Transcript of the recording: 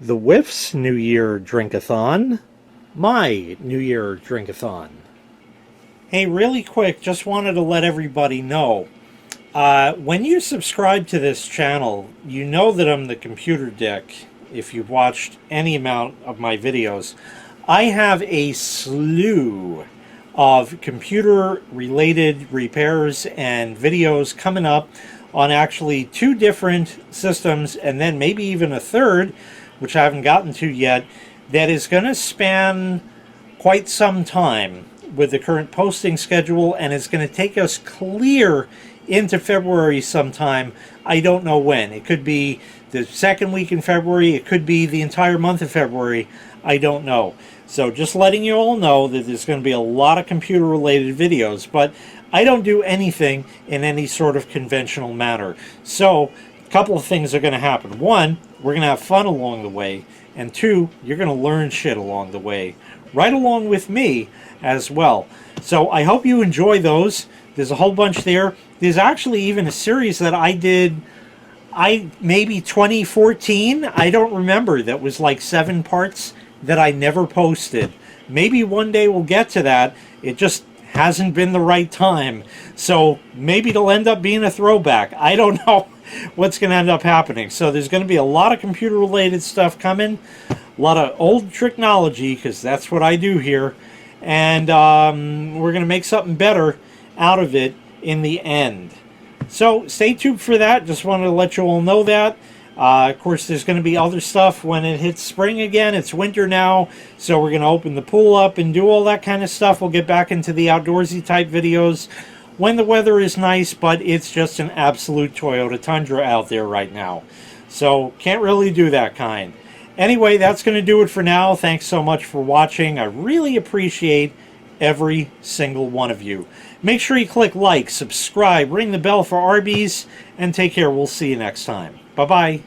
The Whiff's New Year Drinkathon, my New Year Drinkathon. Hey, really quick, just wanted to let everybody know. When you subscribe to this channel, you know that I'm the computer dick. If you've watched any amount of my videos, I have a slew of computer-related repairs and videos coming up on actually 2 different systems, and then maybe even a third, which I haven't gotten to yet, that is going to span quite some time with the current posting schedule, and it's going to take us clear into February sometime. I don't know when. It could be the second week in February. It could be the entire month of February. I don't know. So just letting you all know that there's going to be a lot of computer-related videos, but I don't do anything in any sort of conventional manner. So a couple of things are going to happen. One, we're going to have fun along the way. And 2, you're going to learn shit along the way, right along with me as well. So I hope you enjoy those. There's a whole bunch there. There's actually even a series that I did, maybe 2014, I don't remember, that was like 7 parts that I never posted. Maybe one day we'll get to that. It just hasn't been the right time. So maybe it'll end up being a throwback. I don't know what's going to end up happening. So there's going to be a lot of computer related stuff coming, a lot of old technology, because that's what I do here, and we're going to make something better out of it in the end. So stay tuned for that. Just wanted to let you all know that. Of course, there's going to be other stuff when it hits spring again. It's winter now, so we're going to open the pool up and do all that kind of stuff. We'll get back into the outdoorsy type videos when the weather is nice, but it's just an absolute Toyota Tundra out there right now. So can't really do that kind. Anyway, that's going to do it for now. Thanks so much for watching. I really appreciate every single one of you. Make sure you click like, subscribe, ring the bell for Arby's, and take care. We'll see you next time. Bye-bye.